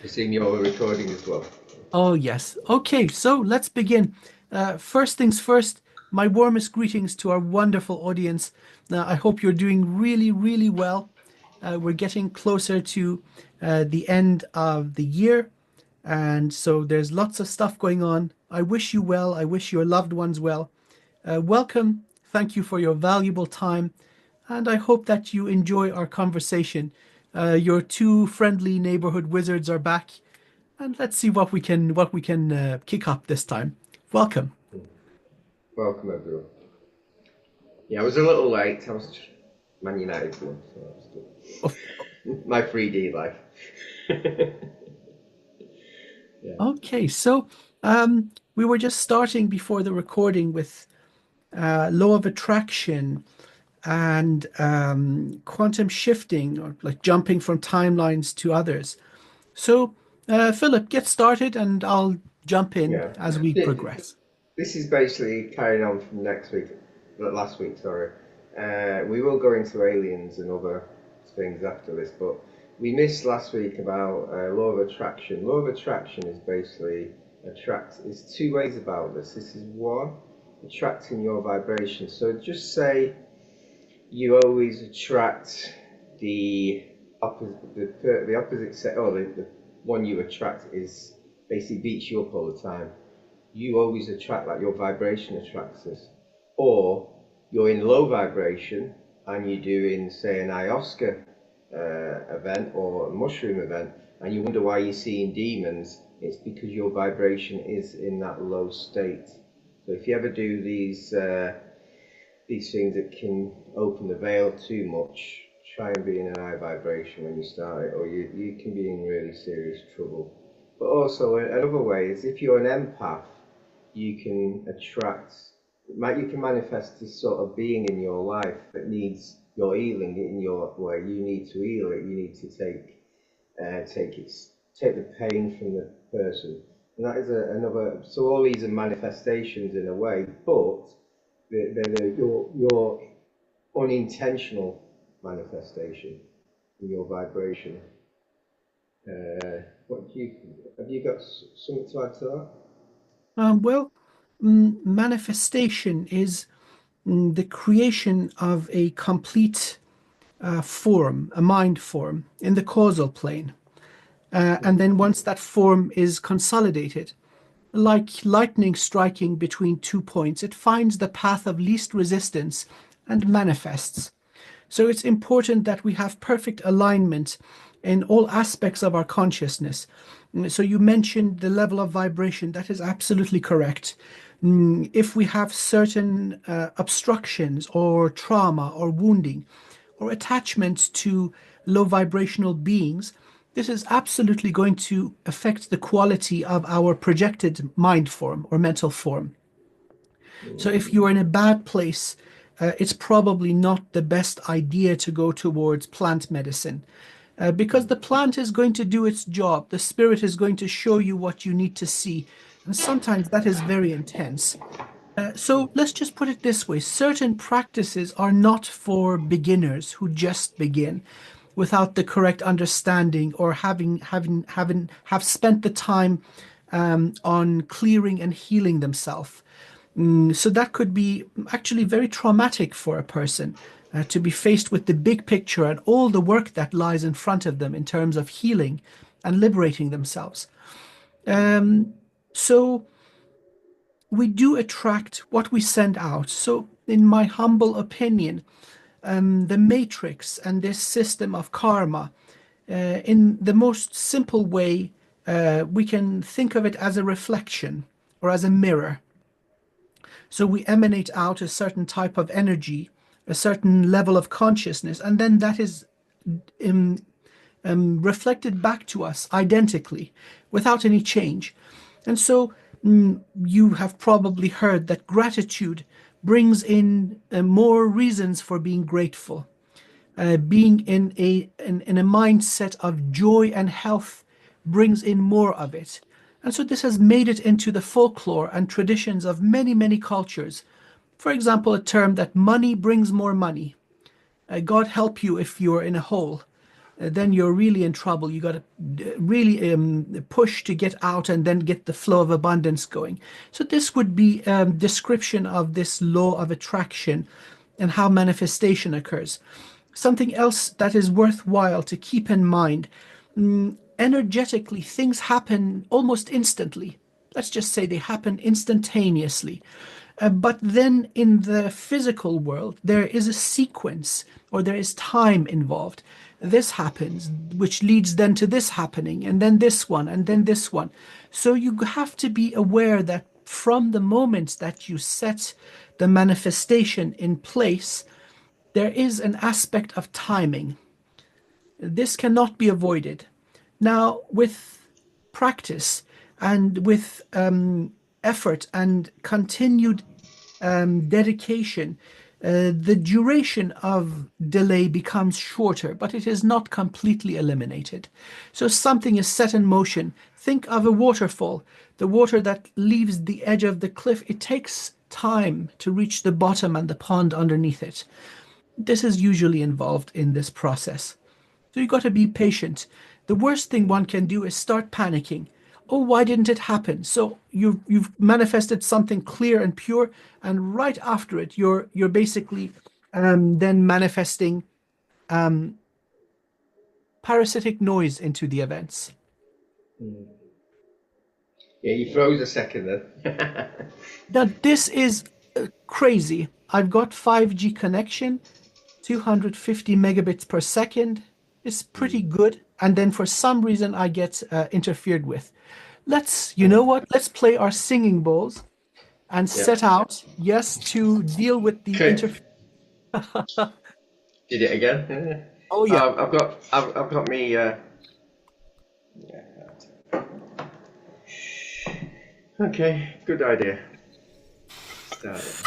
Presume you're recording as well. Oh, yes. Okay, so let's begin. First things first, my warmest greetings to our wonderful audience. I hope you're doing really, really well. We're getting closer to the end of the year, and so there's lots of stuff going on. I wish you well. I wish your loved ones well. Welcome. Thank you for your valuable time, and I hope that you enjoy our conversation. Your two friendly neighborhood wizards are back, and let's see what we can kick up this time. Welcome. Welcome, everyone. Yeah, I was a little late. I was just Man United one, so that was Of- good. My 3D life. Yeah. Okay, so we were just starting before the recording with law of attraction and quantum shifting, or like jumping from timelines to others. So, Philip, get started, and I'll jump in Yeah. as we progress. This is basically carrying on from last week, sorry. We will go into aliens and other things after this, but we missed last week about law of attraction. Law of attraction is basically there's two ways about this. This is one, attracting your vibration. So just say you always attract the the opposite set, or the one you attract is basically beats you up all the time. You always attract, like, your vibration attracts us. Or you're in low vibration and you're doing, say, an ayahuasca event or a mushroom event, and you wonder why you're seeing demons. It's because your vibration is in that low state. So if you ever do these things that can open the veil too much, try and be in an high vibration when you start it, or you can be in really serious trouble. But also another way is, if you're an empath, you can you can manifest this sort of being in your life that needs your healing in your way. You need to heal it. You need to take the pain from the person, and that is another. So all these are manifestations in a way, but your unintentional manifestation in your vibration. What do you have you got something to add to that? Well, manifestation is the creation of a complete form, a mind form in the causal plane. And then once that form is consolidated, like lightning striking between 2 points, it finds the path of least resistance and manifests. So it's important that we have perfect alignment in all aspects of our consciousness. So you mentioned the level of vibration. That is absolutely correct. If we have certain obstructions or trauma or wounding or attachments to low vibrational beings, this is absolutely going to affect the quality of our projected mind form or mental form. So if you're in a bad place, it's probably not the best idea to go towards plant medicine, because the plant is going to do its job. The spirit is going to show you what you need to see. And sometimes that is very intense. So let's just put it this way. Certain practices are not for beginners who just begin without the correct understanding, or have spent the time on clearing and healing themselves. So that could be actually very traumatic for a person, to be faced with the big picture and all the work that lies in front of them in terms of healing and liberating themselves. So we do attract what we send out. So, in my humble opinion, the matrix and this system of karma, in the most simple way, we can think of it as a reflection or as a mirror. So we emanate out a certain type of energy, a certain level of consciousness, and then that is um, reflected back to us identically without any change. And so you have probably heard that gratitude brings in more reasons for being grateful. Being in a mindset of joy and health brings in more of it. And so this has made it into the folklore and traditions of many, many cultures. For example, a term that money brings more money. God help you if you're in a hole. then you're really in trouble. You got to really push to get out and then get the flow of abundance going. So this would be a description of this law of attraction and how manifestation occurs. Something else that is worthwhile to keep in mind, energetically, things happen almost instantly. Let's just say they happen instantaneously. But then in the physical world, there is a sequence or there is time involved. This happens, which leads then to this happening, and then this one, and then this one. So you have to be aware that from the moment that you set the manifestation in place, there is an aspect of timing. This cannot be avoided. Now, with practice and with effort and continued dedication, the duration of delay becomes shorter, but it is not completely eliminated. So something is set in motion. Think of a waterfall. The water that leaves the edge of the cliff, it takes time to reach the bottom and the pond underneath it. This is usually involved in this process. So you got to be patient. The worst thing one can do is start panicking. Oh, why didn't it happen? So you've manifested something clear and pure, and right after it, you're basically then manifesting parasitic noise into the events. Yeah, you froze a second then. Now this is crazy. I've got 5G connection, 250 megabits per second. It's pretty good. And then for some reason I get interfered with. You know what? Let's play our singing bowls and Yeah. set out, yes, to deal with the Okay. interference. Did it again? Oh yeah. I've got me. Okay, good idea. Start it.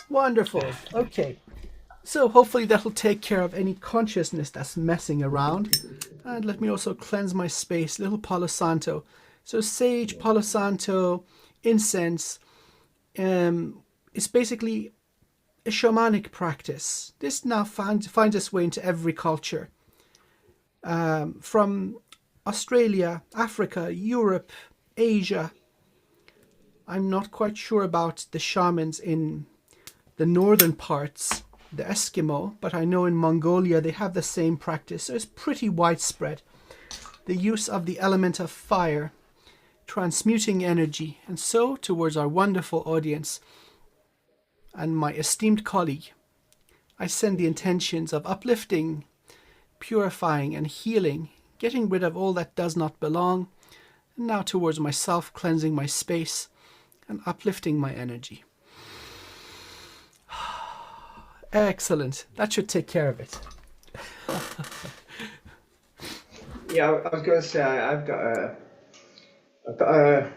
Wonderful. Okay. So hopefully that'll take care of any consciousness that's messing around. And let me also cleanse my space. Little Palo Santo. So sage, Palo Santo, incense. It's basically a shamanic practice. This now finds its way into every culture. From Australia, Africa, Europe, Asia. I'm not quite sure about the shamans in the northern parts, the Eskimo, but I know in Mongolia they have the same practice, so it's pretty widespread. The use of the element of fire, transmuting energy, and so towards our wonderful audience and my esteemed colleague, I send the intentions of uplifting, purifying and healing, getting rid of all that does not belong, and now towards myself, cleansing my space and uplifting my energy. Excellent. That should take care of it. Yeah, I was going to say I've got a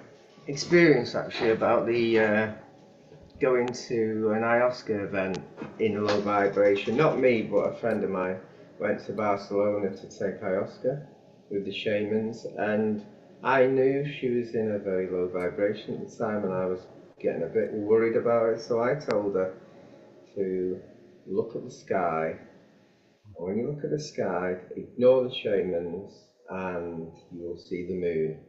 experience actually about the going to an ayahuasca event in low vibration. Not me, but a friend of mine went to Barcelona to take ayahuasca with the shamans, and I knew she was in a very low vibration at the time, and I was getting a bit worried about it. So I told her to look at the sky. And when you look at the sky, ignore the shamans, and you will see the moon.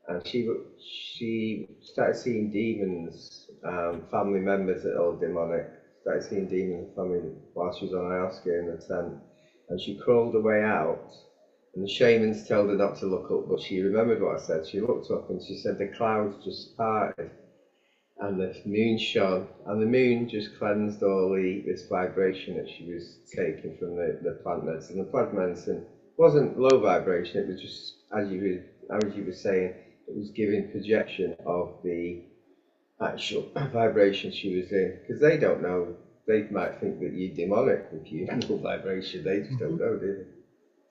And she started seeing demons, family members that are all demonic. Started seeing demons family while she was on ayahuasca in the tent, and she crawled her way out. And the shamans told her not to look up, but she remembered what I said. She looked up and she said the clouds just parted, and the moon shone, and the moon just cleansed all this vibration that she was taking from the plant medicine. The plant medicine wasn't low vibration; it was just as you were saying. that was giving projection of the actual vibration she was in, because they don't know. They might think that you're demonic if you know vibration. They just don't Mhm. know, do they?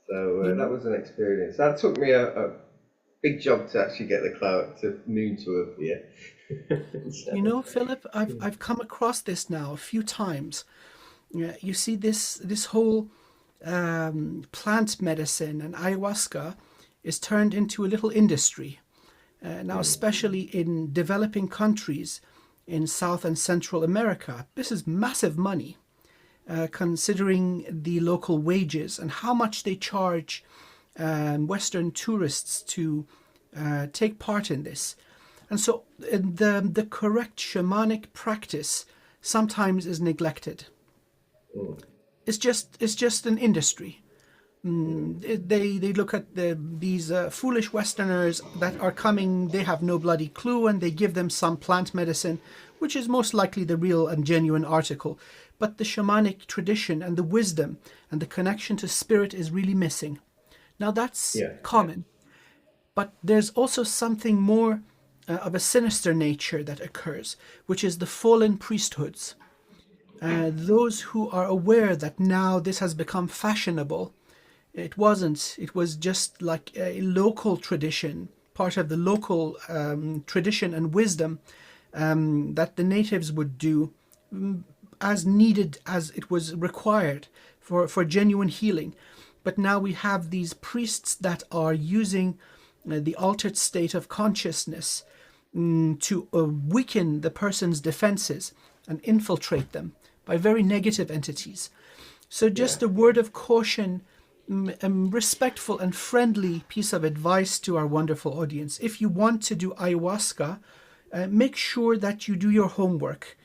So You that know, was an experience. That took me a big job to actually get the cloud to moon to appear. So, Philip, I've come across this now a few times. Yeah, you see this whole plant medicine and ayahuasca is turned into a little industry. Now, especially in developing countries in South and Central America, this is massive money, considering the local wages and how much they charge Western tourists to take part in this. And so the correct shamanic practice sometimes is neglected. mm, It's just an industry. mm, They look at these foolish Westerners that are coming. They have no bloody clue, and they give them some plant medicine, which is most likely the real and genuine article. But the shamanic tradition and the wisdom and the connection to spirit is really missing. Now that's yeah, common, but there's also something more of a sinister nature that occurs, which is the fallen priesthoods. Those who are aware that now this has become fashionable. It wasn't. It was just like a local tradition, part of the local tradition and wisdom that the natives would do as needed as it was required for genuine healing. But now we have these priests that are using the altered state of consciousness to weaken the person's defenses and infiltrate them by very negative entities. So, yeah. just a word of caution, respectful and friendly piece of advice to our wonderful audience. If you want to do ayahuasca, make sure that you do your homework.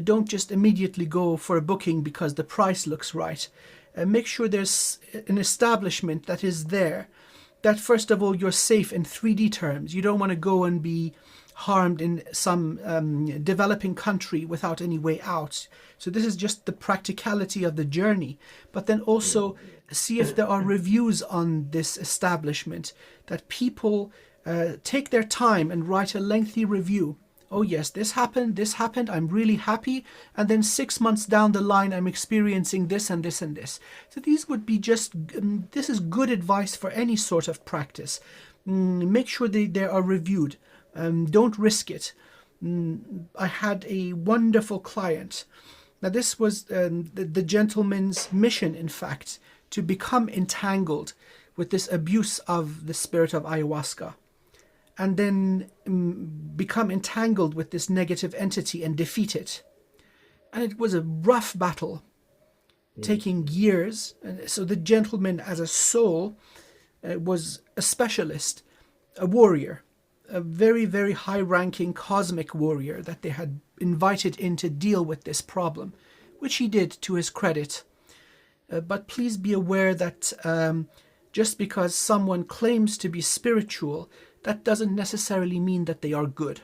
Don't just immediately go for a booking because the price looks right. Make sure there's an establishment that is there, that first of all you're safe in 3D terms. You don't want to go and be harmed in some developing country without any way out. So this is just the practicality of the journey. But then also see if there are reviews on this establishment, that people take their time and write a lengthy review. Oh yes, this happened, I'm really happy, and then 6 months down the line I'm experiencing this and this and this. So these would be just, this is good advice for any sort of practice. Make sure they are reviewed. Don't risk it. I had a wonderful client. Now, this was the gentleman's mission, in fact, to become entangled with this abuse of the spirit of ayahuasca, and then become entangled with this negative entity and defeat it. And it was a rough battle, Mm, taking years. And so the gentleman, as a soul, was a specialist, a warrior, a very, very high ranking cosmic warrior that they had invited in to deal with this problem, which he did to his credit. But please be aware that just because someone claims to be spiritual, that doesn't necessarily mean that they are good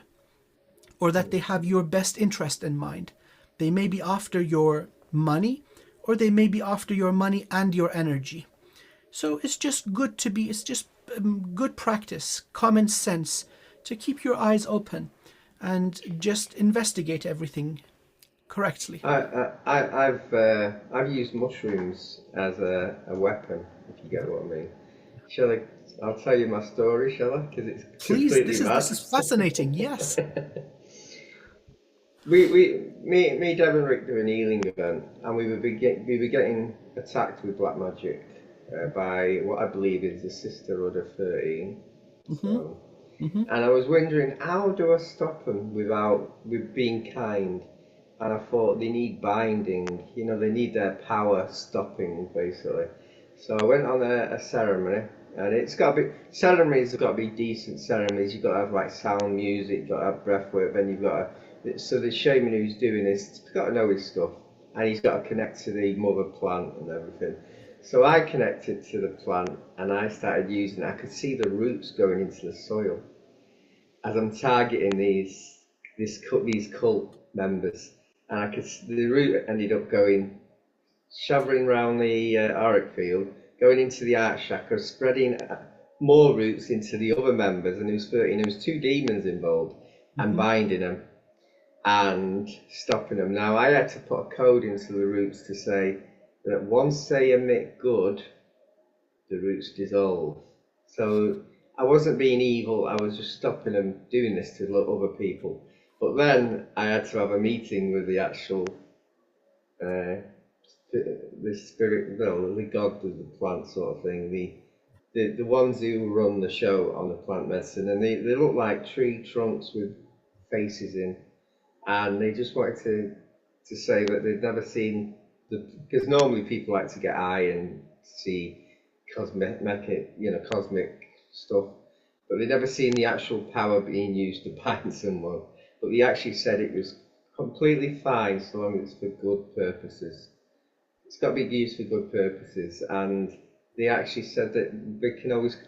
or that they have your best interest in mind. They may be after your money, or they may be after your money and your energy. So it's just good practice, common sense, to keep your eyes open and just investigate everything correctly. I've used mushrooms as a weapon, if you get what I mean. Shall I? I'll tell you my story, shall I? Because it's Please, completely this is mad. fascinating. Yes. Me, Deb, and Rick do an healing event, and we were getting attacked with black magic by what I believe is the Sisterhood of 13. Mm-hmm. So, Mm-hmm. and I was wondering, how do I stop them with being kind? And I thought they need binding, they need their power stopping, basically. So I went on a ceremony, and ceremonies have got to be decent ceremonies. You've got to have like sound music, you've got to have breath work, then you've got to, so the shaman who's doing this, he's got to know his stuff, and he's got to connect to the mother plant and everything. So I connected to the plant, and I started I could see the roots going into the soil as I'm targeting these cult members, and the route ended up going shovering around the auric field, going into the heart chakra, spreading more roots into the other members, and there was two demons involved, and Hmm. binding them and stopping them. Now I had to put a code into the roots to say that once they emit good, the roots dissolve. So I wasn't being evil, I was just stopping them doing this to other people. But then I had to have a meeting with the actual uh, the spirit, well, the god of the plant sort of thing, the ones who run the show on the plant medicine, and they look like tree trunks with faces in, and they just wanted to say that they'd never seen because normally people like to get eye and see cosmic stuff, but they'd never seen the actual power being used to bind someone. But they actually said it was completely fine so long as it's for good purposes. It's got to be used for good purposes, and they actually said that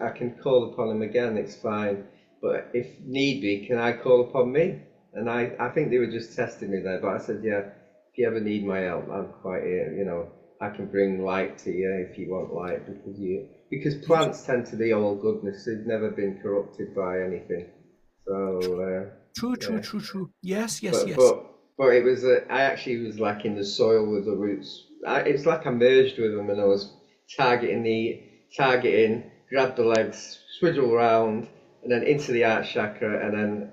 I can call upon them again, it's fine, but if need be, can I call upon me? And I think they were just testing me there, but I said, yeah, if you ever need my help, I'm quite here, I can bring light to you if you want light, because plants tend to be all goodness, they've never been corrupted by anything. So, True, true, yeah. true, true. Yes, yes, But yes. but but it was I actually was like in the soil with the roots. It's like I merged with them, and I was targeting, grab the legs, swivel around, and then into the heart chakra, and then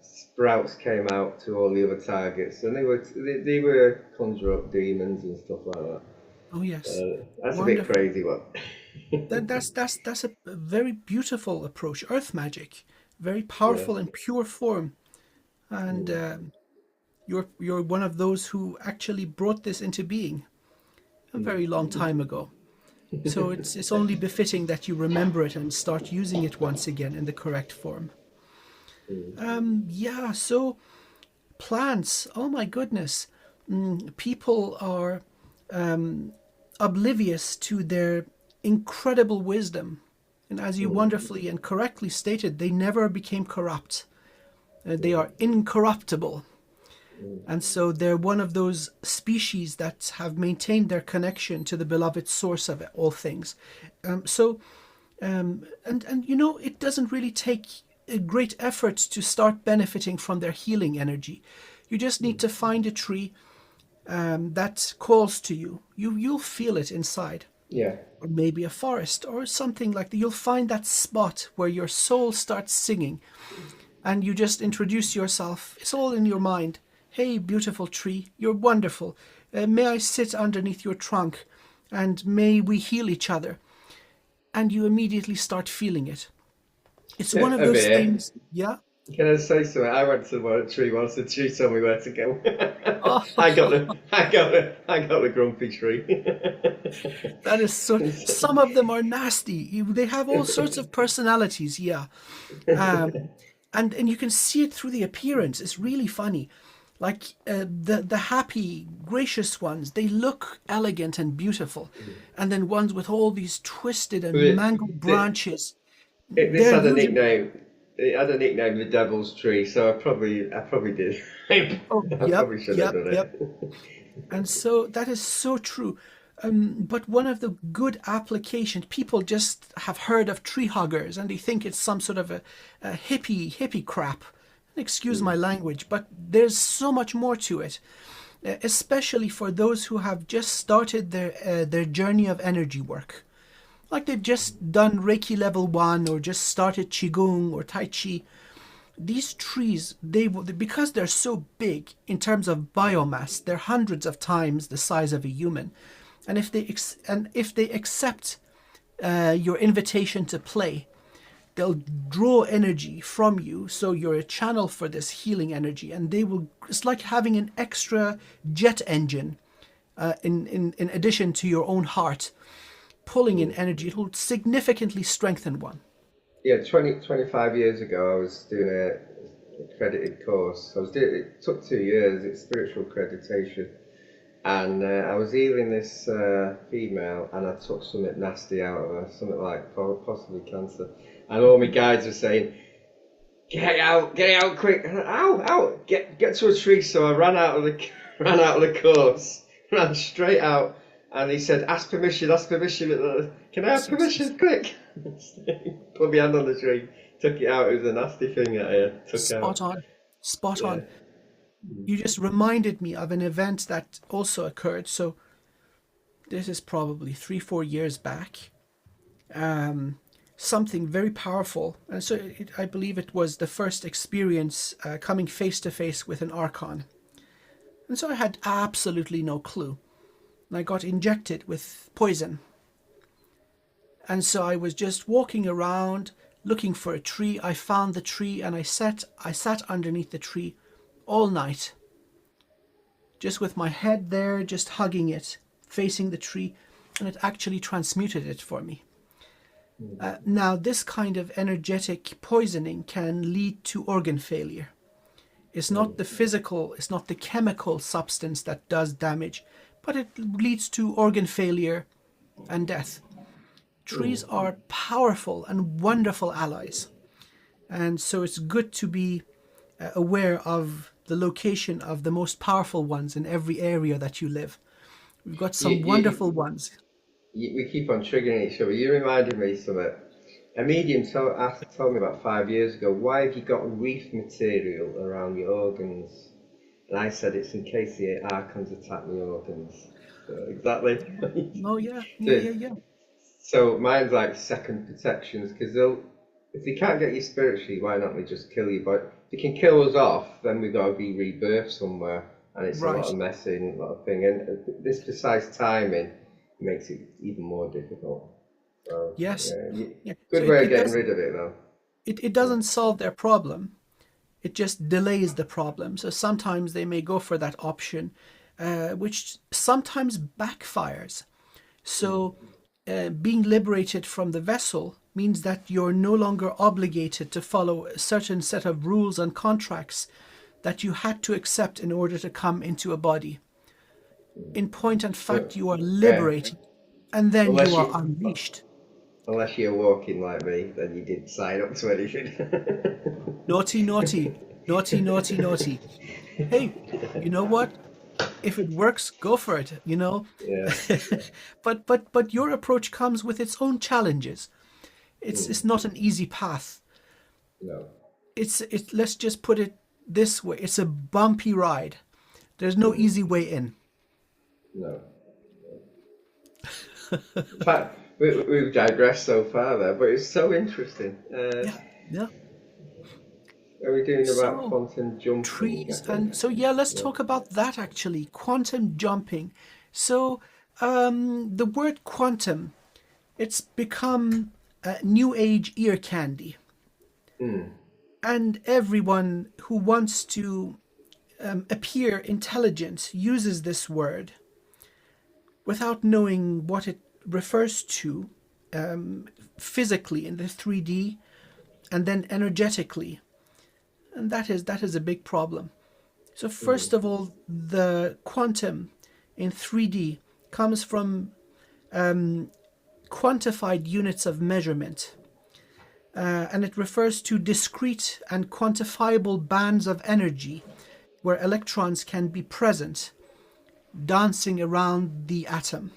sprouts came out to all the other targets, and they were conjure up demons and stuff like that. Oh, yes. That's a bit Wonderful. crazy, what? That's a very beautiful approach. Earth magic, very Yeah. powerful and pure form. And you're one of those who actually brought this into being a very long time ago. So it's only befitting that you remember it and start using it once again in the correct form. Yeah, so plants, oh my goodness. People are oblivious to their incredible wisdom. And as you wonderfully and correctly stated, they never became corrupt. They are incorruptible. And so they're one of those species that have maintained their connection to the beloved source of all things. And it doesn't really take a great effort to start benefiting from their healing energy. You just need to find a tree that calls to you. You'll feel it inside, Yeah. or maybe a forest or something like that. You'll find that spot where your soul starts singing, and you just introduce yourself. It's all in your mind. Hey, beautiful tree, you're wonderful. May I sit underneath your trunk, and may we heal each other? And you immediately start feeling it. It's one of A those bit. things. Yeah. Can I say something? I went to one tree once. The tree told me where to go. Oh, I got the grumpy tree. that is so. Some of them are nasty. They have all sorts of personalities. Yeah. Um, and you can see it through the appearance. It's really funny. Like the happy, gracious ones, they look elegant and beautiful, and then ones with all these twisted and It, mangled it, branches, this they're had a usually. nickname. It had a nickname, the Devil's Tree. So I probably did. Oh, I yep, probably should have yep, done yep. it. And so that is so true. But one of the good applications, people just have heard of tree huggers and they think it's some sort of a hippie crap. Excuse my language, but there's so much more to it, especially for those who have just started their journey of energy work. Like they've just done Reiki level 1 or just started Qigong or Tai Chi. These trees, because they're so big in terms of biomass, they're hundreds of times the size of a human. And if they accept your invitation to play, they'll draw energy from you, so you're a channel for this healing energy, and they will. It's like having an extra jet engine in addition to your own heart, pulling in energy. It will significantly strengthen one. Yeah, 25 years ago, I was doing a accredited course. It took 2 years. It's spiritual accreditation, and I was healing this female, and I took something nasty out of her, something like possibly cancer. And all my guides were saying, get out quick! Ow, ow! Get to a tree. So I ran out of the ran out of the course, ran straight out, and he said, ask permission. Can I have Yes, yes, yes. permission, quick? Put my hand on the tree, took it out. It was a nasty thing that I took Spot out. on. Spot Yeah. on. You just reminded me of an event that also occurred. So this is probably 3, 4 years back. Um, Something very powerful. And so I believe it was the first experience coming face to face with an archon. And so I had absolutely no clue. And I got injected with poison. And so I was just walking around looking for a tree. I found the tree and I sat underneath the tree all night, just with my head there, just hugging it, facing the tree, and it actually transmuted it for me. Now, this kind of energetic poisoning can lead to organ failure. It's not the physical, it's not the chemical substance that does damage, but it leads to organ failure and death. Trees are powerful and wonderful allies. And so it's good to be aware of the location of the most powerful ones in every area that you live. We've got You, some wonderful you, ones. we keep on triggering each other. You reminded me of something. A medium told me about 5 years ago, why have you got reef material around your organs? And I said it's in case the archons attack my organs. So, exactly. Oh, yeah, yeah, so, yeah, yeah. so mine's like second protections because if they can't get you spiritually, why not they just kill you? But if they can kill us off, then we've got to be rebirthed somewhere, and it's a lot Right. of messing, a lot of thing. And this precise timing makes it even more difficult. So Yes. yeah, Yeah. So good way of getting rid of it though. it Yeah. doesn't solve their problem. It just delays the problem. So sometimes they may go for that option, which sometimes backfires. So being liberated from the vessel means that you're no longer obligated to follow a certain set of rules and contracts that you had to accept in order to come into a body. In point and So fact, you are yeah, liberated and then you unless are you unleashed. unless you're walking like me, then you didn't sign up to anything. Naughty, naughty, naughty, naughty, naughty. Hey, you know what? If it works, go for it, you know? Yeah. But your approach comes with its own challenges. It's not an easy path. No. Let's just put it this way. It's a bumpy ride. There's no easy way in. No. In fact, we've digressed so far there, but it's so interesting. Yeah, yeah. Are we doing about So quantum jumping, I trees think? and so yeah, let's Yeah. talk about that actually. Quantum jumping. So the word quantum, it's become new age ear candy. Mm. And everyone who wants to appear intelligent uses this word without knowing what it refers to physically in the 3D and then energetically. And that is a big problem. So first of all, the quantum in 3D comes from quantified units of measurement. And it refers to discrete and quantifiable bands of energy where electrons can be present, dancing around the atom.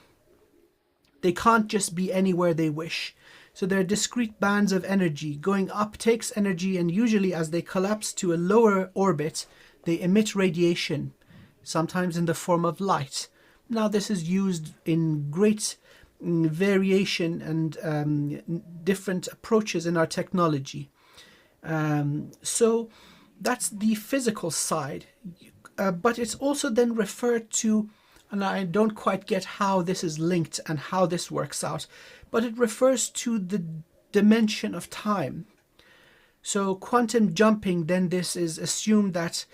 They can't just be anywhere they wish. So they're discrete bands of energy. Going up takes energy, and usually as they collapse to a lower orbit, they emit radiation, sometimes in the form of light. Now, this is used in great variation and different approaches in our technology. So that's the physical side. But it's also then referred to, and I don't quite get how this is linked and how this works out, but it refers to the dimension of time. So quantum jumping, then this is assumed that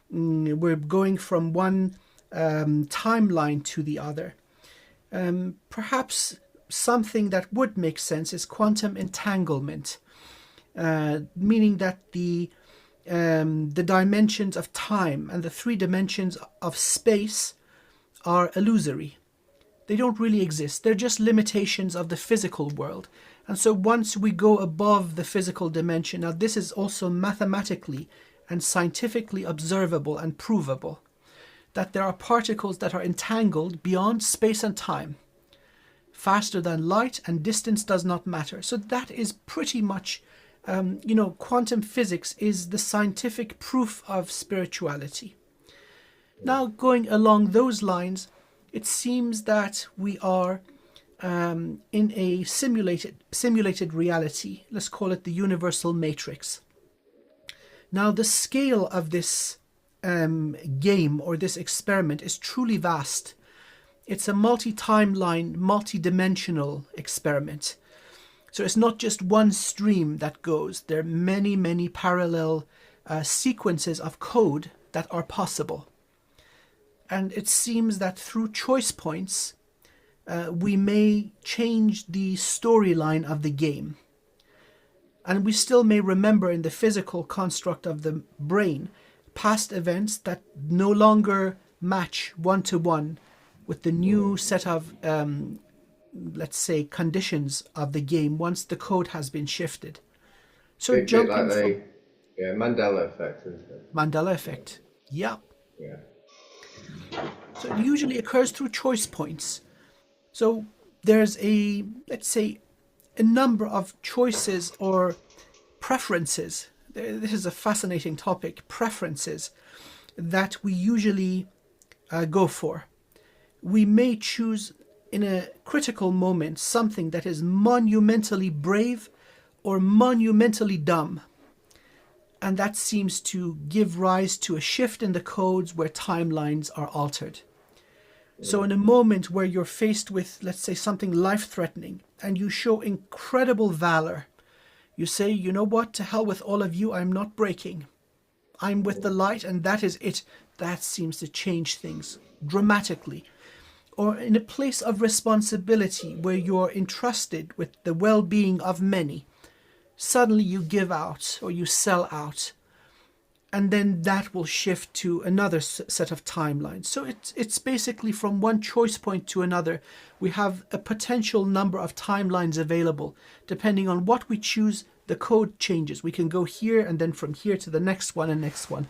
we're going from one timeline to the other. Perhaps something that would make sense is quantum entanglement, meaning that the dimensions of time and the 3 dimensions of space are illusory. They don't really exist. They're just limitations of the physical world. And so once we go above the physical dimension, now this is also mathematically and scientifically observable and provable, that there are particles that are entangled beyond space and time. faster than light, and distance does not matter. So that is pretty much, quantum physics is the scientific proof of spirituality. Now, going along those lines, it seems that we are in a simulated reality. Let's call it the universal matrix. Now, the scale of this game or this experiment is truly vast. It's a multi-timeline, multi-dimensional experiment. So it's not just one stream that goes. There are many, many parallel sequences of code that are possible. And it seems that through choice points, we may change the storyline of the game. And we still may remember in the physical construct of the brain past events that no longer match one-to-one with the new set of, let's say, conditions of the game once the code has been shifted. So bit like the Mandela effect, isn't it? Mandela effect, yeah. Yeah. So it usually occurs through choice points. So there's let's say, a number of choices or preferences. This is a fascinating topic, preferences, that we usually go for. We may choose in a critical moment something that is monumentally brave or monumentally dumb. And that seems to give rise to a shift in the codes where timelines are altered. So in a moment where you're faced with, let's say, something life-threatening, and you show incredible valor, you say, you know what, to hell with all of you, I'm not breaking. I'm with the light, and that is it. That seems to change things dramatically. Or in a place of responsibility where you're entrusted with the well-being of many, suddenly you give out or you sell out. And then that will shift to another set of timelines. So it's basically from one choice point to another. We have a potential number of timelines available. Depending on what we choose, the code changes. We can go here and then from here to the next one and next one.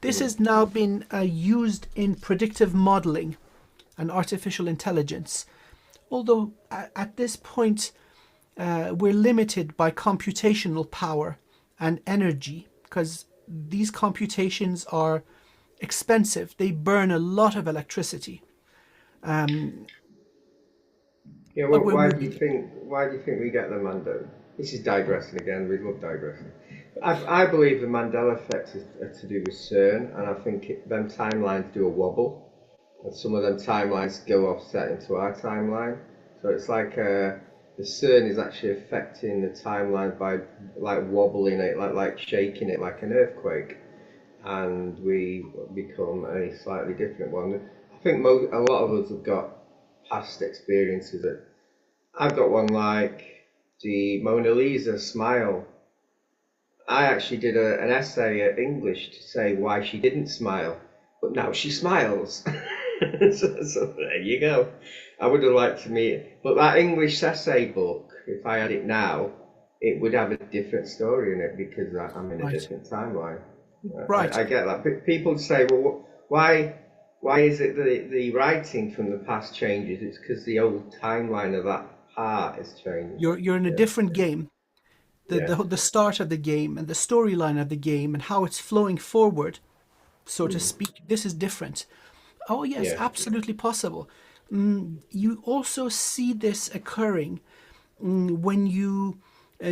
This has now been used in predictive modeling and artificial intelligence. Although at this point, we're limited by computational power and energy because these computations are expensive. They burn a lot of electricity. Why do you think we get the Mandela? This is digressing again. We love digressing. I believe the Mandela effect is to do with CERN, and I think them timelines do a wobble, and some of them timelines go offset into our timeline. So it's like the CERN is actually affecting the timeline by like wobbling it, like shaking it like an earthquake, and we become a slightly different one. I think a lot of us have got past experiences. I've got one like the Mona Lisa smile. I actually did an essay at English to say why she didn't smile, but now she smiles. so there you go. I would have liked to meet it. But that English essay book, if I had it now, it would have a different story in it because I'm in a different timeline. Right. I get that. People say, well, why is it that the writing from the past changes? It's because the old timeline of that part is changing. You're in a different game. The start of the game and the storyline of the game and how it's flowing forward, so to speak, this is different. Oh yes, absolutely possible. You also see this occurring when you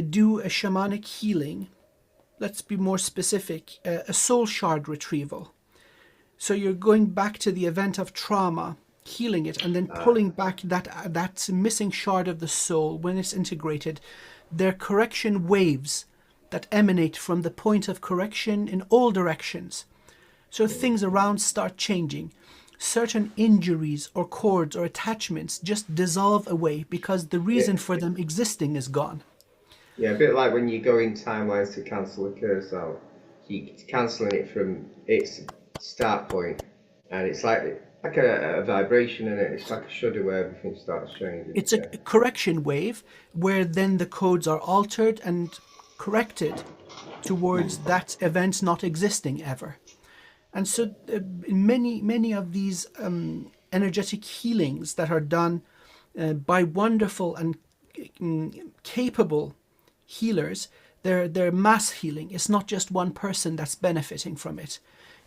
do a shamanic healing. Let's be more specific, a soul shard retrieval. So you're going back to the event of trauma, healing it, and then pulling back that missing shard of the soul. When it's integrated, there are correction waves that emanate from the point of correction in all directions. So things around start changing. Certain injuries or cords or attachments just dissolve away because the reason for them existing is gone. Yeah, a bit like when you go in timelines to cancel a curse out. You're cancelling it from its start point, and it's like a vibration in it. It's like a shudder where everything starts changing. It's a correction wave where then the codes are altered and corrected towards that event not existing ever. And so many of these energetic healings that are done by wonderful and capable healers. They're mass healing. It's not just one person that's benefiting from it.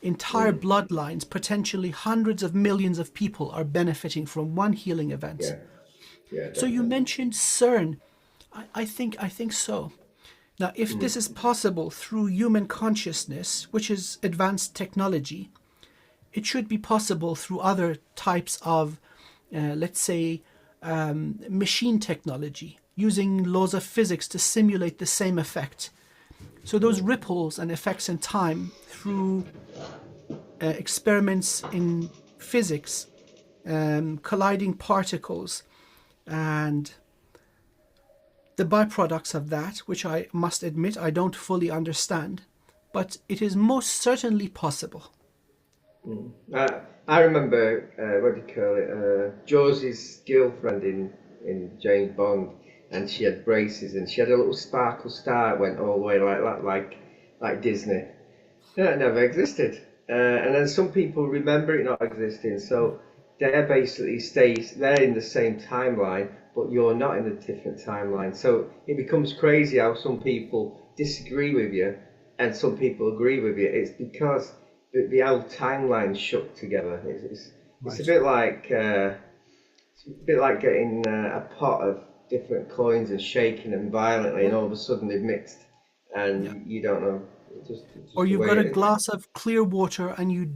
Entire Mm. bloodlines, potentially hundreds of millions of people, are benefiting from one healing event. Yeah, yeah, So you definitely. mentioned CERN. I think so. Now, if Mm. this is possible through human consciousness, which is advanced technology, it should be possible through other types of, let's say, machine technology, using laws of physics to simulate the same effect. So those Mm. ripples and effects in time through experiments in physics, colliding particles, and the byproducts of that, which I must admit I don't fully understand, but it is most certainly possible. Mm. I remember, what do you call it? Josie's girlfriend in James Bond, and she had braces, and she had a little sparkle star that went all the way like that, like Disney. Yeah, it never existed. And then some people remember it not existing, so they're basically they're in the same timeline, but you're not in a different timeline. So it becomes crazy how some people disagree with you and some people agree with you. It's because the old timeline's shook together. It's Right. a bit like getting a pot of different coins and shaking them violently, and Yeah. all of a sudden they've mixed, Yeah. and you don't know. It's Or just the you've way got a it is. glass of clear water and you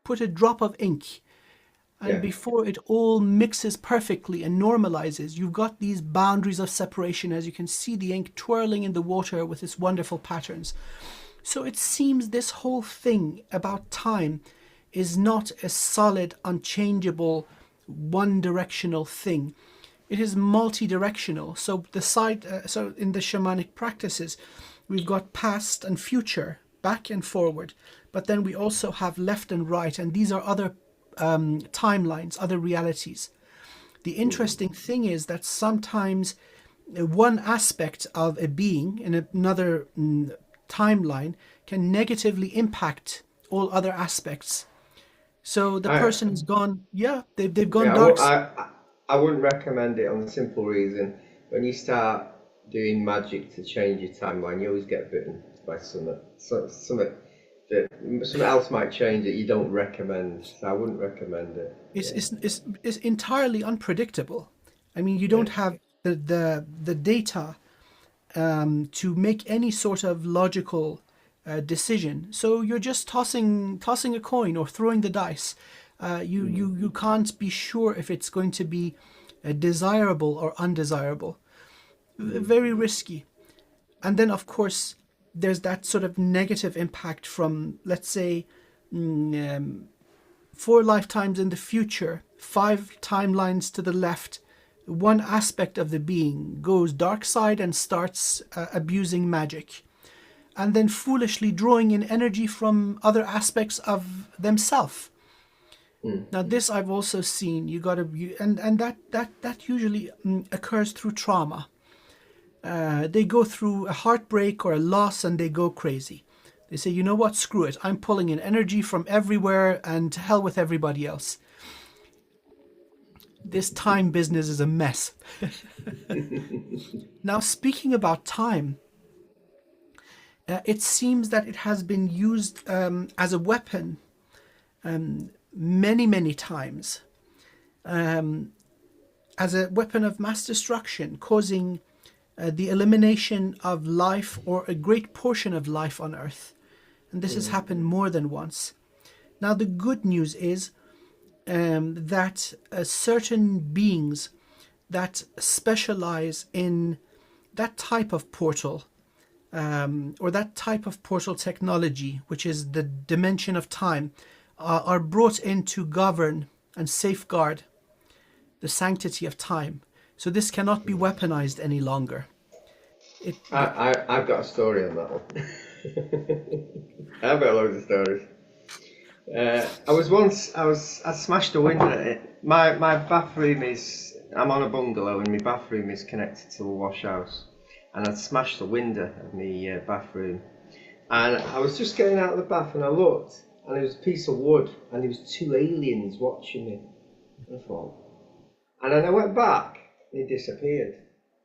put a drop of ink, and Yeah. before it all mixes perfectly and normalizes, you've got these boundaries of separation as you can see the ink twirling in the water with its wonderful patterns. So it seems this whole thing about time is not a solid, unchangeable, one directional thing. It is multi-directional. So in the shamanic practices, we've got past and future, back and forward, but then we also have left and right, and these are other timelines, other realities. The Mm. interesting thing is that sometimes one aspect of a being in another timeline can negatively impact all other aspects. So the I person is gone, yeah, they've gone yeah, dark. I wouldn't recommend it on the simple reason when you start doing magic to change your timeline, you always get bitten by something. Something else might change it. You don't recommend, so I wouldn't recommend it. It's, Yeah, it's, it's, it's entirely unpredictable. I mean, you don't yeah. have the data to make any sort of logical decision. So you're just tossing a coin or throwing the dice. You can't be sure if it's going to be desirable or undesirable. Mm. Very risky. And then, of course, there's that sort of negative impact from, let's say, 4 lifetimes in the future, 5 timelines to the left, one aspect of the being goes dark side and starts abusing magic, and then foolishly drawing in energy from other aspects of themselves. Mm. Now, this I've also seen. You got to, and that usually occurs through trauma. They go through a heartbreak or a loss, and they go crazy. They say, you know what, screw it. I'm pulling in energy from everywhere, and to hell with everybody else. This time business is a mess. Now, speaking about time, it seems that it has been used as a weapon many, many times, as a weapon of mass destruction, causing the elimination of life or a great portion of life on Earth. And this has Mm. happened more than once. Now, the good news is that certain beings that specialize in that type of portal, or that type of portal technology, which is the dimension of time, are brought in to govern and safeguard the sanctity of time. So this cannot be weaponized any longer. It, I've got a story on that one. I've got loads of stories. I smashed a window. My bathroom is, I'm on a bungalow and my bathroom is connected to a wash house. And I smashed the window of my bathroom. And I was just getting out of the bath and I looked and there was a piece of wood and there was two aliens watching me. And I thought, And then I went back and he disappeared.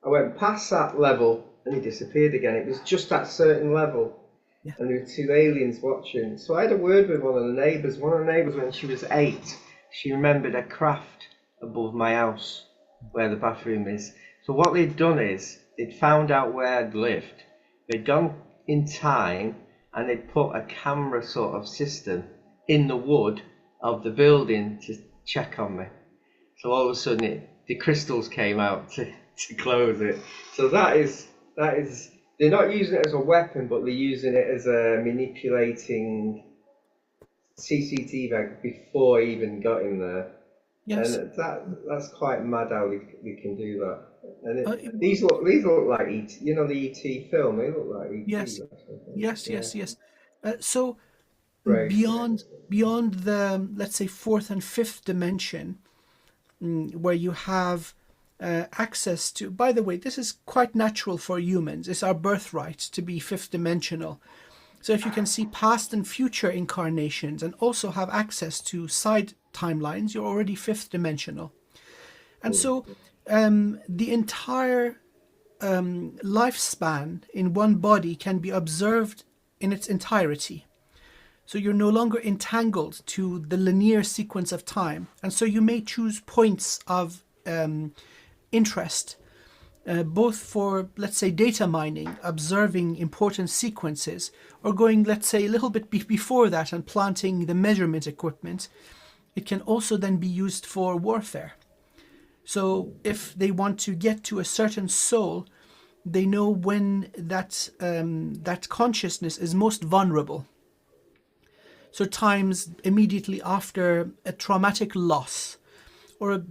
I went past that level and he disappeared again. It was just that certain level. Yeah. And there were two aliens watching. So I had a word with one of the neighbours. One of the neighbours, when she was 8, she remembered a craft above my house where the bathroom is. So what they'd done is they'd found out where I'd lived. They'd gone in time and they'd put a camera sort of system in the wood of the building to check on me. So all of a sudden the crystals came out to close it. So that is they're not using it as a weapon, but they're using it as a manipulating CCTV before I even got in there. Yes. And that's quite mad how they can do that. And Uh, these look like ET, you know, the ET film. They look like ET. yes. Yes. Yeah, Yes. Yes. So great. beyond the, let's say, fourth and fifth dimension, where you have access to, by the way, this is quite natural for humans. It's our birthright to be fifth dimensional. So if you can see past and future incarnations and also have access to side timelines, you're already fifth dimensional. And so the entire lifespan in one body can be observed in its entirety. So you're no longer entangled to the linear sequence of time. And so you may choose points of interest, both for, let's say, data mining, observing important sequences, or going, let's say, a little bit before that and planting the measurement equipment. It can also then be used for warfare. So if they want to get to a certain soul, they know when that consciousness is most vulnerable. So times immediately after a traumatic loss, or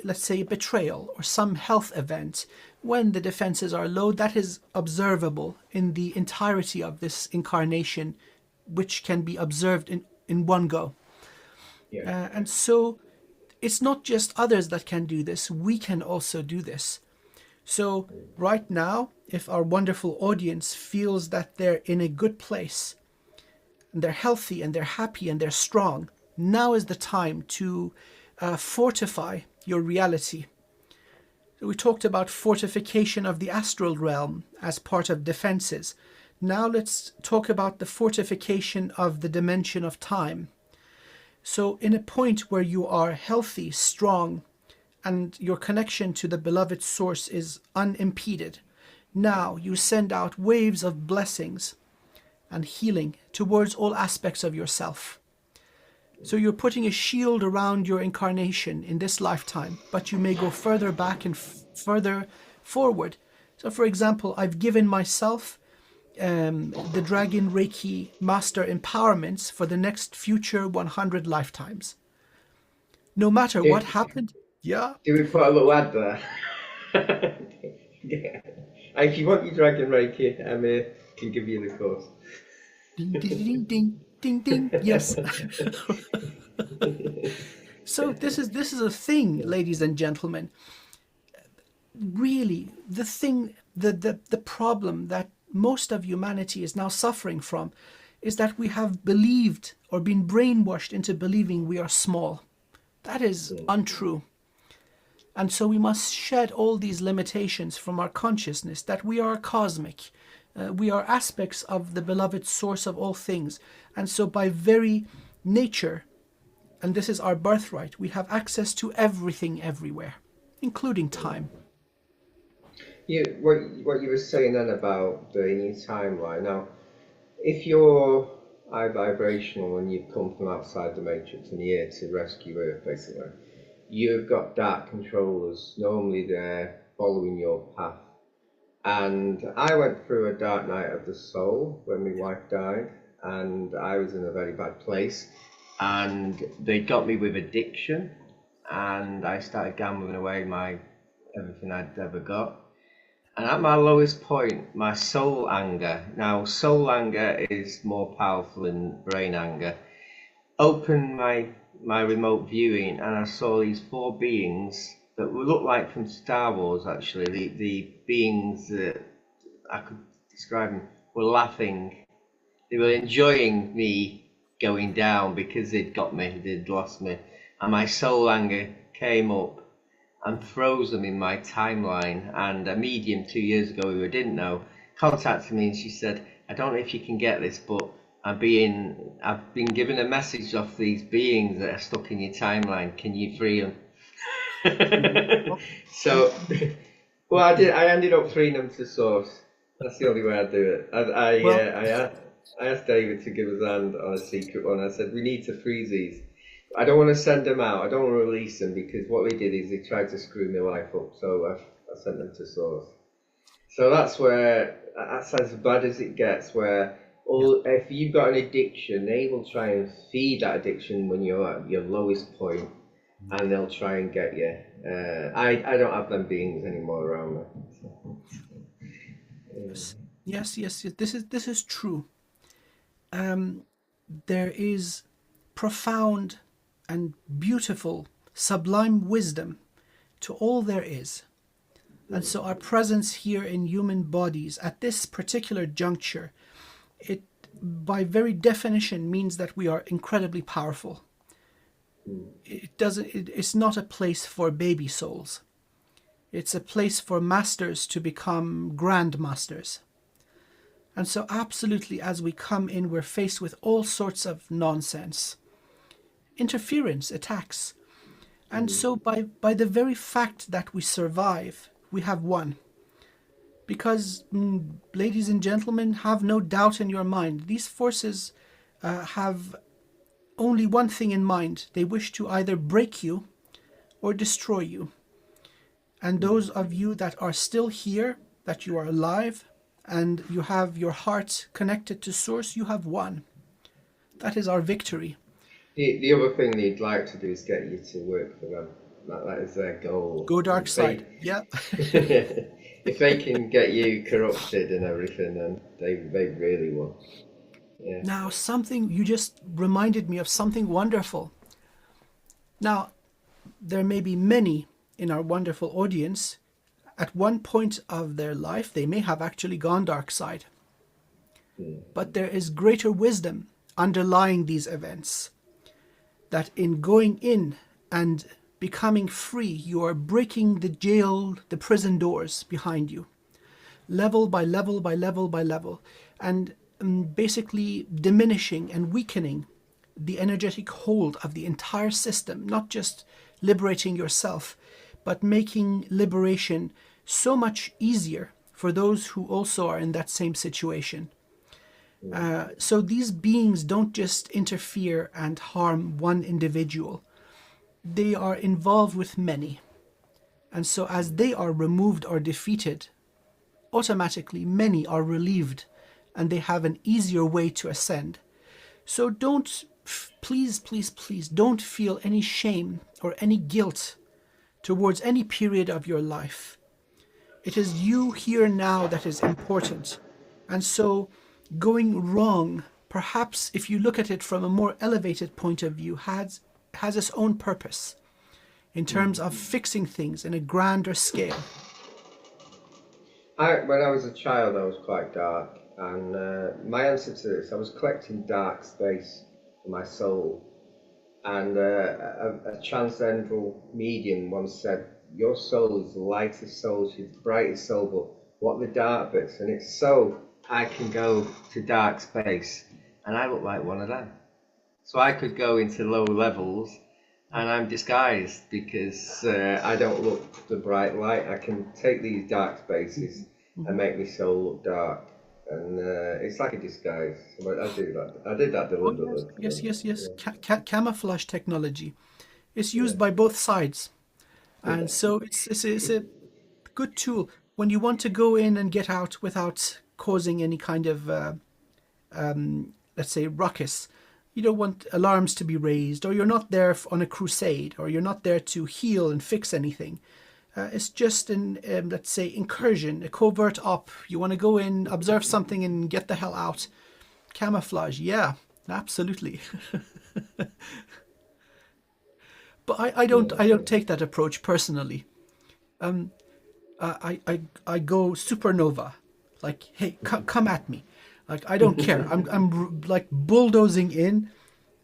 let's say a betrayal or some health event, when the defenses are low, that is observable in the entirety of this incarnation, which can be observed in one go. Yeah. And so it's not just others that can do this, we can also do this. So right now, if our wonderful audience feels that they're in a good place, and they're healthy and they're happy and they're strong, now is the time to fortify your reality. So we talked about fortification of the astral realm as part of defenses. Now let's talk about the fortification of the dimension of time. So in a point where you are healthy, strong, and your connection to the beloved source is unimpeded, now you send out waves of blessings and healing towards all aspects of yourself. So you're putting a shield around your incarnation in this lifetime, but you may go further back and further forward. So for example, I've given myself the Dragon Reiki Master empowerments for the next future 100 lifetimes. No matter what happened, yeah. Do we put a little ad there? Yeah. And if you want your Dragon Reiki, Amir can give you the course. Ding, ding, ding, ding, ding, ding. Yes. So this is a thing, ladies and gentlemen. Really, the problem that most of humanity is now suffering from is that we have believed or been brainwashed into believing we are small. That is untrue. And so we must shed all these limitations from our consciousness that we are cosmic. We are aspects of the beloved source of all things. And so by very nature, and this is our birthright, we have access to everything everywhere, including time. Yeah, what you were saying then about the new timeline. Now, if you're high vibrational and you've come from outside the matrix and you're here to rescue Earth, basically, you've got dark controllers. Normally they're following your path. And I went through a dark night of the soul when my wife died, and I was in a very bad place. And they got me with addiction, and I started gambling away everything I'd ever got. And at my lowest point, my soul anger, now soul anger is more powerful than brain anger, opened my remote viewing, and I saw these 4 beings that looked like from Star Wars, actually. The beings that I could describe them were laughing. They were enjoying me going down because they'd got me, they'd lost me. And my soul anger came up and froze them in my timeline. And a medium 2 years ago who I didn't know contacted me and she said, I don't know if you can get this, but I've been given a message off these beings that are stuck in your timeline. Can you free them? Well, So, well, I ended up freeing them to source. That's the only way I do it. well, I asked David to give us a hand on a secret one. I said we need to freeze these. I don't want to send them out. I don't want to release them because what they did is they tried to screw my life up. So I sent them to source. So that's as bad as it gets. Where if you've got an addiction, they will try and feed that addiction when you're at your lowest point, and they'll try and get you. I don't have them beings anymore around me. yes, yes, yes. This is true. Um, there is profound and beautiful, sublime wisdom to all there is. And so our presence here in human bodies at this particular juncture, it by very definition means that we are incredibly powerful. It's not a place for baby souls. It's a place for masters to become grandmasters. And so absolutely as we come in, we're faced with all sorts of nonsense, interference, attacks. And so by the very fact that we survive, we have won. Because, ladies and gentlemen, have no doubt in your mind, these forces have only one thing in mind. They wish to either break you or destroy you. And those of you that are still here, that you are alive, and you have your heart connected to Source, you have won. That is our victory. The other thing they'd like to do is get you to work for them. That is their goal. Go dark side. Yeah. If they can get you corrupted and everything, then they really won. Yeah. Now, you just reminded me of something wonderful. Now, there may be many in our wonderful audience. At one point of their life, they may have actually gone dark side. But there is greater wisdom underlying these events. That in going in and becoming free, you are breaking the prison doors behind you, level by level by level by level, and basically diminishing and weakening the energetic hold of the entire system, not just liberating yourself, but making liberation so much easier for those who also are in that same situation. So these beings don't just interfere and harm one individual. They are involved with many. And so as they are removed or defeated, automatically many are relieved and they have an easier way to ascend. So please don't feel any shame or any guilt towards any period of your life. It is you here now that is important. And so going wrong, perhaps if you look at it from a more elevated point of view, has its own purpose in terms of fixing things in a grander scale. When I was a child, I was quite dark, and my answer to this, I was collecting dark space for my soul, and a transcendental medium once said, your soul is the lightest soul, she's the brightest soul, but what are the dark bits? And it's so I can go to dark space, and I look like one of them. So I could go into low levels, and I'm disguised because I don't look the bright light. I can take these dark spaces and make my soul look dark, and it's like a disguise. So I do that. I did that deliberately. Yes. Camouflage technology is used by both sides, and so it's a good tool when you want to go in and get out without causing any kind of let's say ruckus. You don't want alarms to be raised, or you're not there on a crusade, or you're not there to heal and fix anything. It's just an let's say incursion, a covert op. You want to go in, observe something, and get the hell out. Camouflage, yeah, absolutely. But I don't take that approach personally. I go supernova, like, hey, come at me. Like, I don't care. I'm like bulldozing in,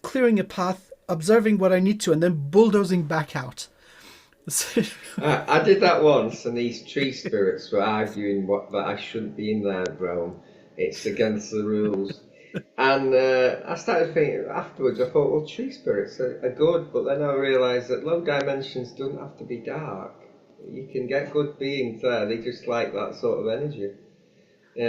clearing a path, observing what I need to, and then bulldozing back out. I did that once, and these tree spirits were arguing that I shouldn't be in their realm. It's against the rules. And I started thinking afterwards, I thought, well, tree spirits are good, but then I realised that low dimensions don't have to be dark. You can get good beings there, they just like that sort of energy.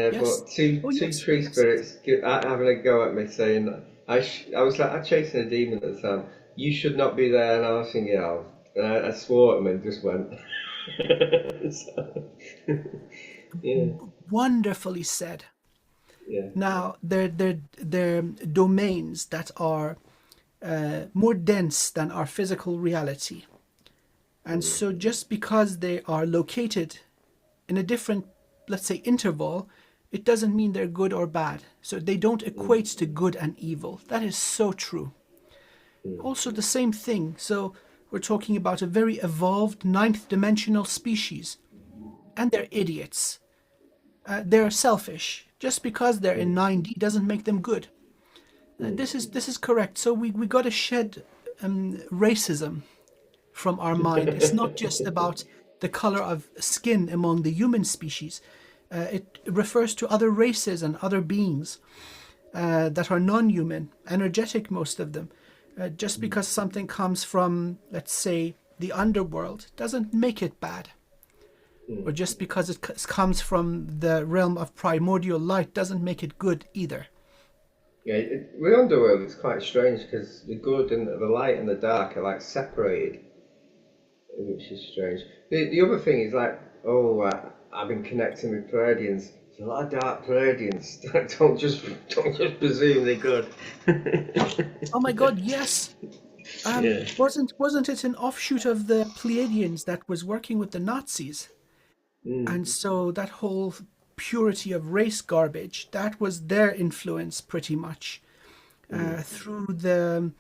Yes. But Oh, two yes, tree yes. spirits having a go at me saying, I was like, I chasing a demon at the time, you should not be there, and I was thinking, oh, and I swore at them and just went. So, yeah, Wonderfully said. yeah. Now, they're domains that are more dense than our physical reality. And Mm, so just because they are located in a different, let's say, interval, it doesn't mean they're good or bad. So they don't mm, equate to good and evil. That is so true. mm, Also, the same thing. So we're talking about a very evolved ninth dimensional species, and they're idiots. They're selfish. Just because they're in mm. 9D doesn't make them good. This is correct. So we got to shed racism from our mind. It's not just about the color of skin among the human species. It refers to other races and other beings that are non-human, energetic, most of them. Just because something comes from, let's say, the underworld doesn't make it bad. Or just because it comes from the realm of primordial light doesn't make it good either. Yeah, the underworld is quite strange because the good and the light and the dark are like separated, which is strange. The other thing is like, oh, I've been connecting with Pleiadians. There's a lot of dark Pleiadians. Don't just presume they're good. Oh my God, yes. Yeah. Wasn't it an offshoot of the Pleiadians that was working with the Nazis? Mm, And so that whole purity of race garbage, that was their influence pretty much. mm, Through the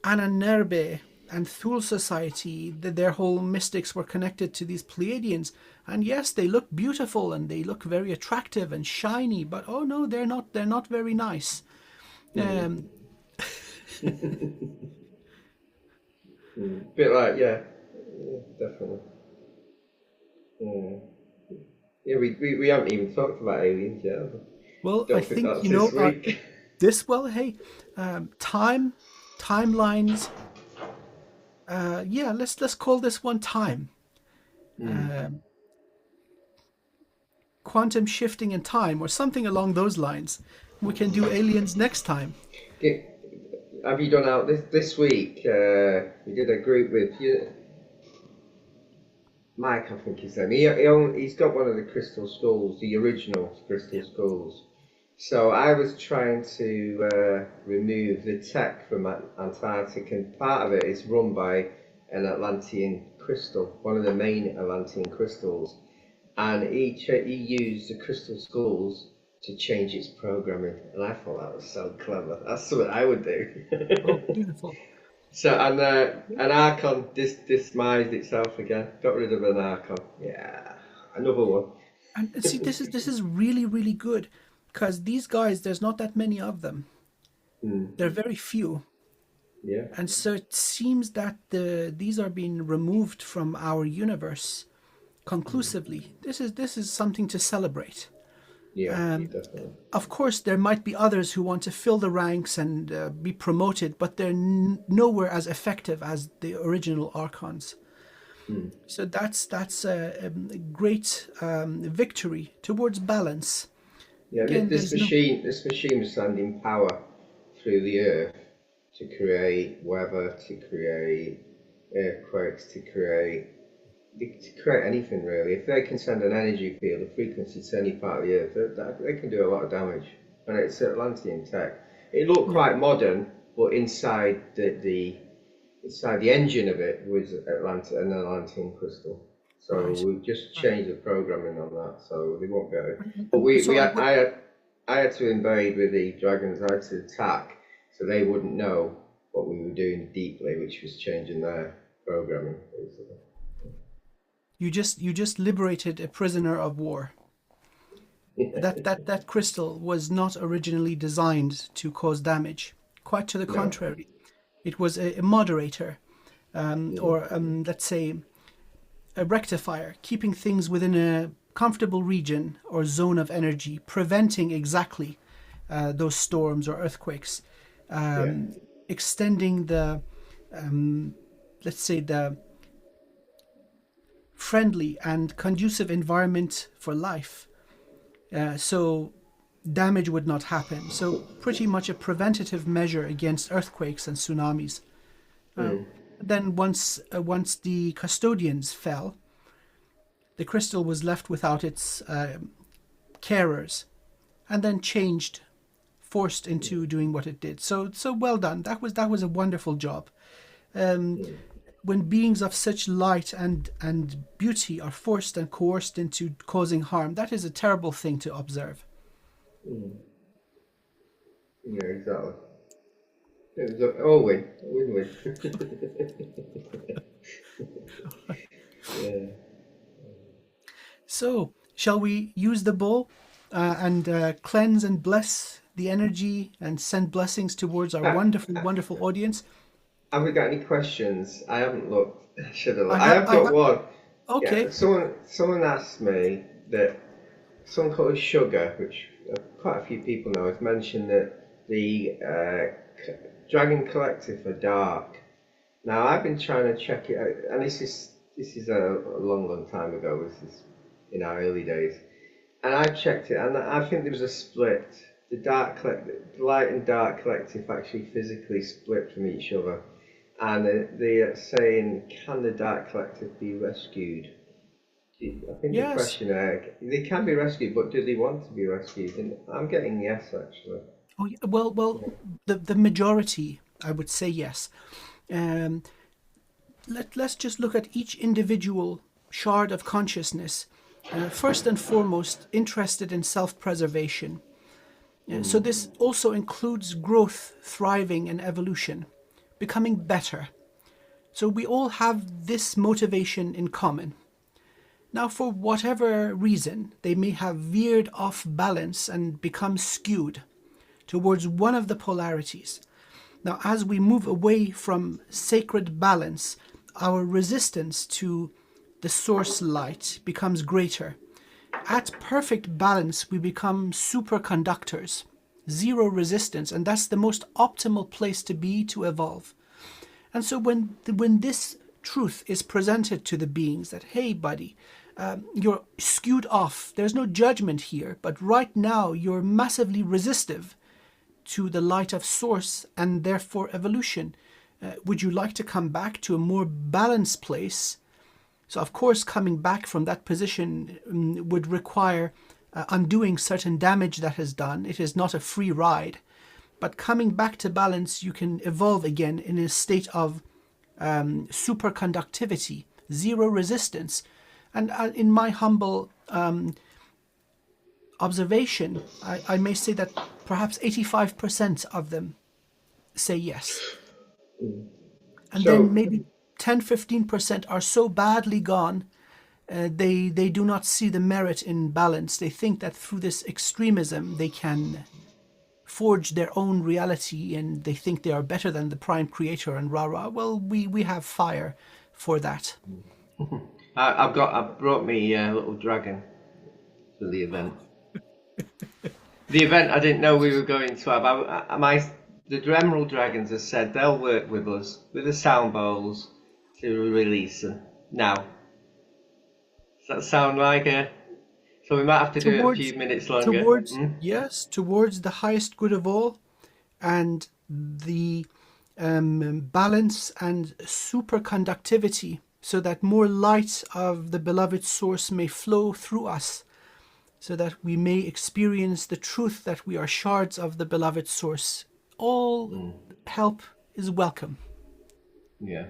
Anannerbe and Thule Society, their whole mystics were connected to these Pleiadians. And yes, they look beautiful and they look very attractive and shiny, but oh no, they're not very nice. mm, Um, mm. Bit like, yeah, yeah, definitely. Yeah. Yeah, we haven't even talked about aliens yet. well, I Don't think think that's this week. hey, timelines. Yeah, let's call this one time. Mm. Um, Quantum shifting in time, or something along those lines. We can do aliens next time. Yeah, have you done out this week? We did a group with you, Mike, I think his name. He's got one of the crystal skulls, the original crystal Yeah. skulls. So I was trying to remove the tech from Antarctic, and part of it is run by an Atlantean crystal, one of the main Atlantean crystals. And he used the crystal skulls to change its programming, and I thought that was so clever. That's something I would Oh, do. beautiful. So and an Archon dismised itself again. Got rid of an Archon. Yeah, another one. And see, this is really really good because these guys, there's not that many of them. Mm, They're very few, yeah, and so it seems that these are being removed from our universe conclusively. This is something to celebrate. yeah, Um, definitely. of course, there might be others who want to fill the ranks and be promoted, but they're nowhere as effective as the original archons. Mm. So that's a great victory towards balance. Yeah, Again, this there's no machine was sending power through the Earth to create weather, to create earthquakes, to create anything really. If they can send an energy field, a frequency to any part of the Earth, they can do a lot of damage. And it's Atlantean tech. It looked yeah, quite modern, but inside the engine of it was an Atlantean crystal. So right, we've just right. changed the programming on that, so they won't get it. But we So I had, would I had to invade with the dragons. I had to attack, so they wouldn't know what we were doing deeply, which was changing their programming, basically. you just liberated a prisoner of war. That crystal was not originally designed to cause damage. Quite to the No. contrary, it was a moderator. or let's say a rectifier, keeping things within a comfortable region or zone of energy, preventing exactly those storms or earthquakes, Yeah. extending the, let's say, the friendly and conducive environment for life. So damage would not happen. So pretty much a preventative measure against earthquakes and tsunamis. Mm. Then once the custodians fell, the crystal was left without its carers, and then changed, forced into doing what it did. So well done. That was a wonderful job. Um, Mm. when beings of such light and beauty are forced and coerced into causing harm, that is a terrible thing to observe. Mm. Yeah, exactly. It was a win, win-win. Yeah. So, shall we use the bowl and cleanse and bless the energy and send blessings towards our Uh, wonderful, uh, wonderful audience? have we got any questions? I haven't looked. Should have I looked. I have, have I got have. one. Yeah, Okay. someone asked me that someone called Sugar, which quite a few people know, has mentioned that the Dragon Collective are dark. Now I've been trying to check it out, and this is a long, long time ago. This is in our early days, and I checked it, and I think there was a split. The light and dark collective actually physically split from each other, and they are saying, can the dark collective be rescued? I think the Yes. question they can be rescued, but do they want to be rescued? And I'm getting yes, actually. Oh, well, the majority, I would say yes. Um, let's just look at each individual shard of consciousness. First and foremost, interested in self-preservation. So Mm. this also includes growth, thriving, and evolution, becoming better. So we all have this motivation in common. Now, for whatever reason, they may have veered off balance and become skewed towards one of the polarities. Now, as we move away from sacred balance, our resistance to the source light becomes greater. At perfect balance, we become superconductors, zero resistance, and that's the most optimal place to be to evolve. And so when this truth is presented to the beings that, hey, buddy, you're skewed off, there's no judgment here, but right now you're massively resistive to the light of source and therefore evolution. Would you like to come back to a more balanced place? So, of course, coming back from that position would require undoing certain damage that is done. It is not a free ride. But coming back to balance, you can evolve again in a state of superconductivity, zero resistance. And in my humble observation, I may say that perhaps 85% of them say yes. Mm. And then So, maybe 10-15% are so badly gone, they do not see the merit in balance. They think that through this extremism, they can forge their own reality and they think they are better than the prime creator and rah rah. Well, we have fire for that. I brought me a little dragon for the event. The event I didn't know we were going to have. The Emerald Dragons have said they'll work with us with the sound bowls to release them. Now, does that sound like a? So we might have to do it a few Towards, minutes longer. towards, Hmm? yes, towards the highest good of all, and the balance and superconductivity, so that more light of the beloved source may flow through us, so that we may experience the truth that we are shards of the beloved source. All Mm. help is welcome. Yeah.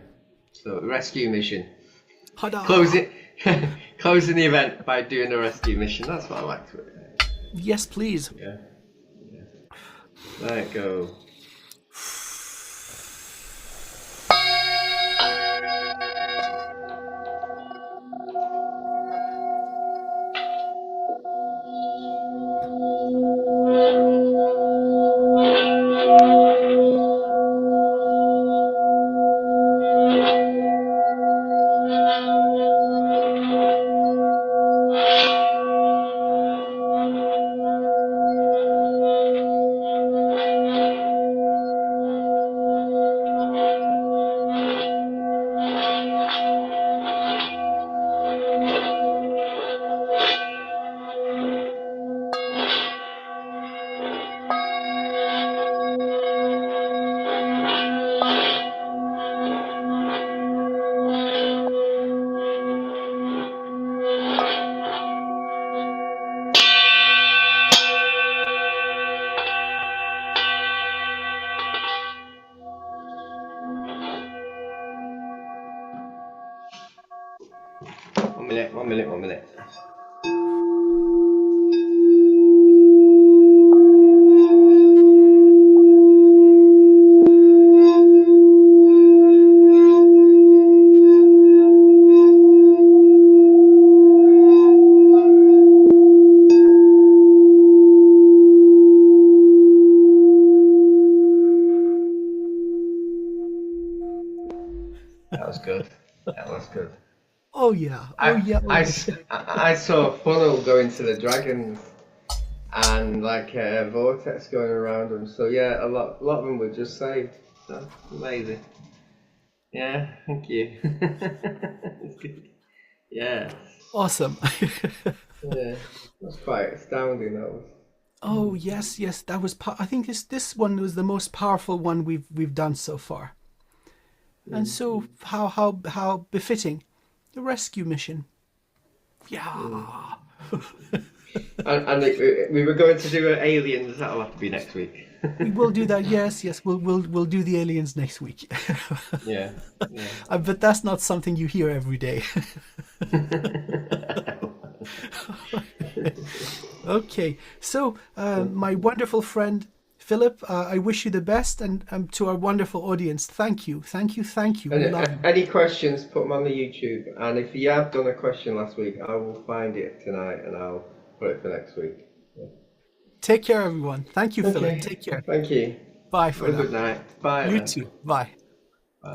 So rescue mission. Close Hada! it. Closing the event by doing a rescue mission. That's what I like to it. Yes, please. Yeah. Yeah. Let it go. One minute. That was good. That was good. Oh yeah. Oh yeah. Oh yeah. I saw a funnel going to the dragons and like a vortex going around them. So yeah, a lot of them were just saved. That's amazing. Yeah, thank you. It's good. Yeah, Awesome. yeah. That's quite astounding. That was. Oh yes, yes. That was. I think this one was the most powerful one we've done so far. And Mm, so how befitting the rescue mission. mm. Yeah. And we were going to do aliens. That'll have to be next week. We will do that. Yes, yes. We'll do the aliens next week. Yeah, yeah. But that's not something you hear every day. Okay. So, my wonderful friend Philip, I wish you the best, and to our wonderful audience, thank you, thank you, thank you. We And love you. any questions, put them on the YouTube. And if you have done a question last week, I will find it tonight and I'll put it for next week. Take care, everyone. Thank you, Philip. Okay, Take care. thank you. Bye Have for a now. good night. Bye You then. too. Bye.